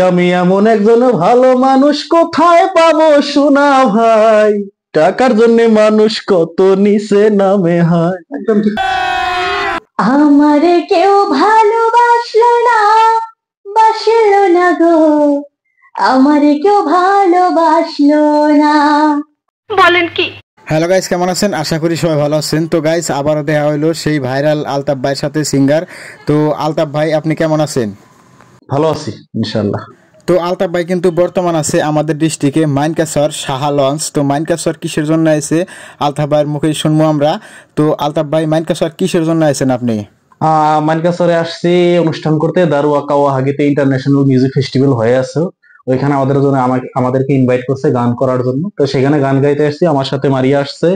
আমি এমন একজন ভালো মানুষ কোথায় পাবো সোনা ভাই, টাকার জন্য মানুষ কত নিচে নামে হয়। একদম ঠিক। আমারে কেউ ভালোবাসলো না, বাসলো না গো, আমারে কেউ ভালোবাসলো না। বলেন কি? হ্যালো গাইস, কেমন আছেন? আশা করি সবাই ভালো আছেন। তো গাইস, আবারও দেখা হইলো সেই ভাইরাল আলতাফ ভাইয়ের সাথে, সিঙ্গার। তো আলতাফ ভাই, আপনি কেমন আছেন? ভালো আছি ইনশাআল্লাহ। তো আলতাফ ভাই কিন্তু বর্তমান আছে আমাদের ডিস্ট্রিক্টে মাইনকাসর সাহা লঞ্চ। তো মাইনকাসর কিসের জন্য আছে আলতাফ ভাইয়ের মুখে শুনবো আমরা। তো আলতাফ ভাই, মাইনকাসর কিসের জন্য আছেন আপনি? মানকাসরে আসছি অনুষ্ঠান করতে। দারুয়া কাওয়া হাগিতে ইন্টারন্যাশনাল মিউজিক ফেস্টিভ্যাল হয়ে আছে, ওইখানে আমাদের জন্য আমাদেরকে ইনভাইট করছে গান করার জন্য। তো সেখানে গান গাইতে আসছি, আমার সাথে মারিয়া আসছে,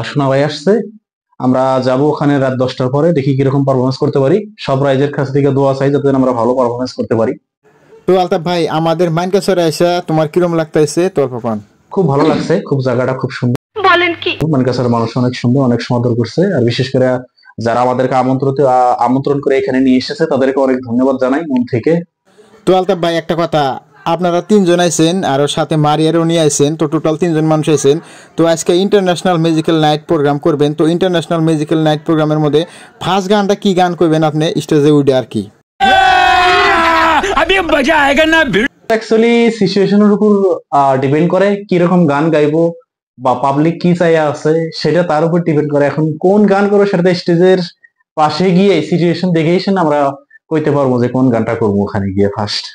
সোনা ভাই আসছে। আমরা যাব ওখানে রাত 10টার পরে, দেখি কিরকম পারফরমেন্স করতে পারি। সব রাইজের কাছ থেকে দোয়া চাই যাতে আমরা ভালো পারফরমেন্স করতে পারি। তো আলতাফ ভাই, আমাদের মাইনকাসরে এসে তোমার কিরকম লাগতেছে? তোর পাপান খুব ভালো লাগছে, খুব জায়গাটা খুব সুন্দর। বলেন কি? মানকাসরের মানুষ অনেক সুন্দর, অনেক সমাদর করছে। আর বিশেষ করে যারা আমাদেরকে আমন্ত্রণ করে এখানে নিয়ে এসেছে তাদেরকে অনেক ধন্যবাদ জানাই মন থেকে। তো আলতাফ ভাই, একটা কথা, আপনারা 3জন আইছেন আর ওর সাথে মারিয়ারও নিয়ে আইছেন, তো টোটাল 3জন মানুষ আইছেন। তো আজকে ইন্টারন্যাশনাল মিউজিক্যাল নাইট প্রোগ্রাম করবেন। তো ইন্টারন্যাশনাল মিউজিক্যাল নাইট প্রোগ্রামের মধ্যে ফার্স্ট গানটা কি গান করবেন আপনি স্টেজে উঠে আর কি? অ্যাকচুয়ালি সিচুয়েশনের উপর ডিপেন্ড করে কিরকম গান গাইবো বা পাবলিক কি চাই আছে, সেটা তার উপর ডিপেন্ড করে। এখন কোন গান করবো সেটা স্টেজের পাশে গিয়ে সিচুয়েশন দেখেই আমরা কইতে পারবো যে কোন গানটা করবো ওখানে গিয়ে ফার্স্ট।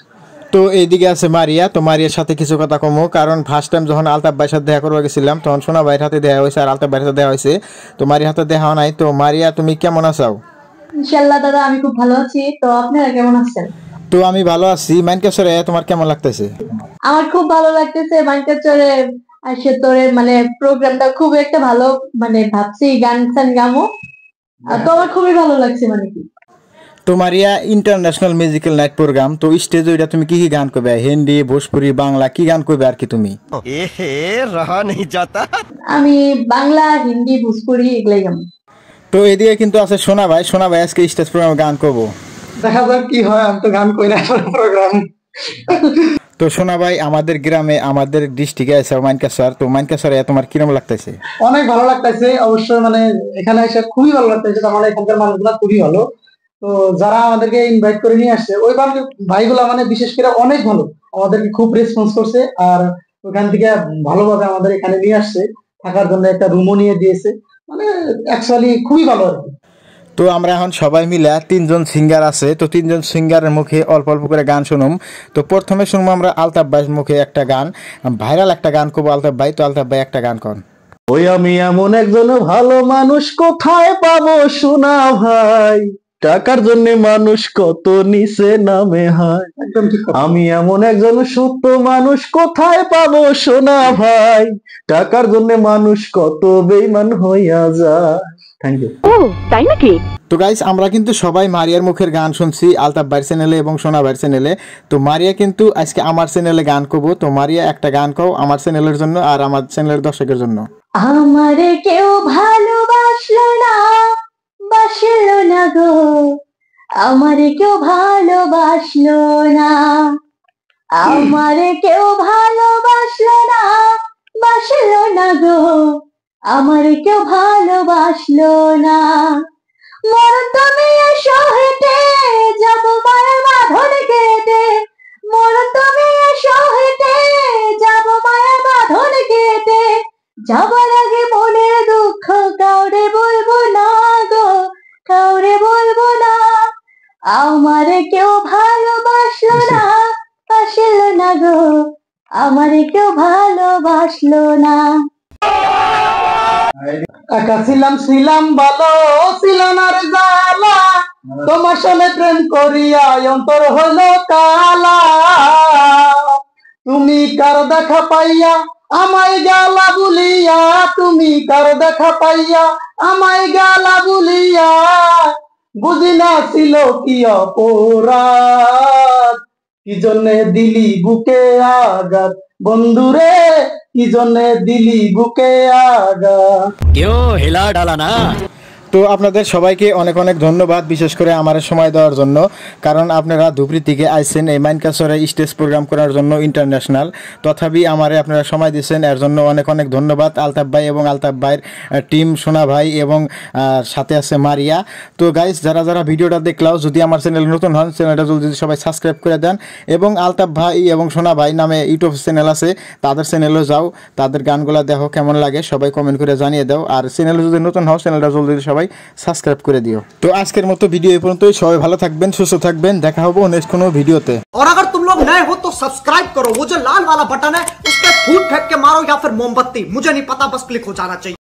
তো এইদিকে আছে মারিয়া। তো মারিয়ার সাথে কিছু কথা কমো, কারণ ফার্স্ট টাইম যখন আলতাফ ভাইয়ের সাথে দেখা করবো গেছিলাম তখন সোনা ভাইয়ের হাতে দেখা হয়েছে আর আলতাফ ভাইয়ের সাথে দেখা হয়েছে। তো মারিয়ার হাতে দেখা নাই। তো মারিয়া, তুমি কেমন আছো? ইনশাআল্লাহ দাদা, আমি খুব ভালো আছি। তো আপনারা কেমন আছেন? তো আমি ভালো আছি। মাইনকাসরে তোমার কেমন লাগতেছে? আমার খুব ভালো লাগতেছে। মাইনকাসরে আসে তোরে মানে প্রোগ্রামটা খুব একটা ভালো, মানে ভাবছি গান টান গামো। তো আমার খুবই ভালো লাগছে। মানে কি, তো Maria, international musical night program, তো স্টেজে ওইটা তুমি কি কি গান করবে? হিন্দি, ভোজপুরি, বাংলা, কি গান করবে আর কি তুমি? আমি বাংলা, হিন্দি, ভোজপুরি এগুলাই গামো। তো এদিকে কিন্তু আছে সোনা ভাই। সোনা ভাই আজকে স্টেজ প্রোগ্রামে গান করবো, দেখা যাক কি হয়। আমি তো গান করি না প্রোগ্রাম। তো সোনা ভাই, আমাদের গ্রামে আমাদের ডিস্ট্রিক্টে আছে মাইনকাসর। তো মাইনকাসরে তোমার কিরকম লাগতেছে? অনেক ভালো লাগতেছে অবশ্যই, মানে এখানে এসে খুবই ভালো লাগতেছে। আমাদের এখানকার মানুষগুলো খুবই ভালো। তো যারা আমাদেরকে ইনভাইট করে নিয়ে আসছে ওই ভাইগুলা মানে বিশেষ করে অনেক ভালো, আমাদেরকে খুব রেসপন্স করছে। আর ওখান থেকে ভালোভাবে আমাদের এখানে নিয়ে আসছে, থাকার জন্য একটা রুমও নিয়ে দিয়েছে। মানে অ্যাকচুয়ালি খুবই ভালো আর কি। তো আমরা এখন সবাই মিলে 3জন সিঙ্গার আছে, তো 3জন সিঙ্গারের মুখে অল্প অল্প করে গান শুনুম। তো প্রথমে শুনবো আমরা আলতাফ ভাইয়ের মুখে একটা গান, ভাইরাল একটা গান করবো আলতাফ ভাই। তো আলতাফ ভাই একটা গান কর। আমি এমন একজন ভালো মানুষ কোথায় পাবো সোনা ভাই, টাকার জন্য মানুষ কত নিচে নামে হয়। একদম ঠিক। আমি এমন একজন সত্য মানুষ কোথায় পাবো সোনা ভাই, টাকার জন্য মানুষ কত বেইমান হইয়া যায়। Thank you. ও তাই নাকি? তো গাইস, আমরা কিন্তু সবাই মারিয়ার মুখের গান শুনছি আলতাফ ভাইয়ের চ্যানেলে এবং সোনা ভাইয়ের চ্যানেলে। তো মারিয়া কিন্তু আজকে আমার চ্যানেলে গান করবো। তো মারিয়া, একটা গান কও আমার চ্যানেলের জন্য আর আমার চ্যানেলের দর্শকের জন্য। আমারে কেউ ভালোবাসলো না, বাসলো না গো, আমারে কেউ ভালোবাসলো না, আমারে কেউ ভালোবাসলো না, বাসলো না গো, আমারে কেউ ভালোবাসলো না। মরণ তুমি এসো হেঁটে, যাব মায়ের বাঁধন কেটে, মরণ তুমি এসো হেঁটে, যাব মায়ের বাঁধন কেটে, যাবার আগে মনের দুঃখ কাউরে বলবো না গো, কাউরে বলবো না। আমারে কেউ ভালোবাসলো না, বাসলো না গো, আমারে কেউ ভালোবাসলো না। একা ছিলাম ছিলাম ভালো, ছিল না রে জ্বালা, তোমার সঙ্গে প্রেম করিয়া অন্তর হলো কালা। তুমি কার দেখা পাইয়া আমায় গালা বলিয়া, তুমি কার দেখা পাইয়া আমায় গালা বলিয়া, বুঝি না ছিল কি অপরাধ, কি জন্যে দিলি বুকে আঘাত বন্ধুরে, কি জন্যে দিলি বুকে আঘাত। কেউ হিলা ডালা না। তো আপনাদের সবাইকে অনেক অনেক ধন্যবাদ, বিশেষ করে আমার সময় দেওয়ার জন্য, কারণ আপনারা ধুবড়ি থেকে আইছেন এই মাইনকাছরে স্টেজ প্রোগ্রাম করার জন্য ইন্টারন্যাশনাল। তথাপি আমারে আপনারা সময় দিয়েছেন, এর জন্য অনেক অনেক ধন্যবাদ আলতাফ ভাই এবং আলতাফ ভাইয়ের টিম, সোনা ভাই এবং সাথে আছে মারিয়া। তো গাইস, যারা যারা ভিডিওটা দেখলাও, যদি আমার চ্যানেল নতুন হন, চ্যানেলটা যদি সবাই সাবস্ক্রাইব করে দেন, এবং আলতাফ ভাই এবং সোনা ভাই নামে ইউটিউব চ্যানেল আছে, তাদের চ্যানেলেও যাও, তাদের গানগুলো দেখো কেমন লাগে, সবাই কমেন্ট করে জানিয়ে দাও। আর চ্যানেলে যদি নতুন হও, চ্যানেলটা জলদি সবাই সাবস্ক্রাইব করে দিও। তো আজকের মতো ভিডিও এই পর্যন্তই। সবাই ভালো থাকবেন, সুস্থ থাকবেন, দেখা হবে নেক্সট কোনো ভিডিওতে। और अगर तुम लोग नए हो तो सब्सक्राइब करो, वो जो लाल वाला बटन है उस पर फूट फेंक के मारो या फिर मोमबत्ती, मुझे नहीं पता, बस क्लिक हो जाना चाहिए।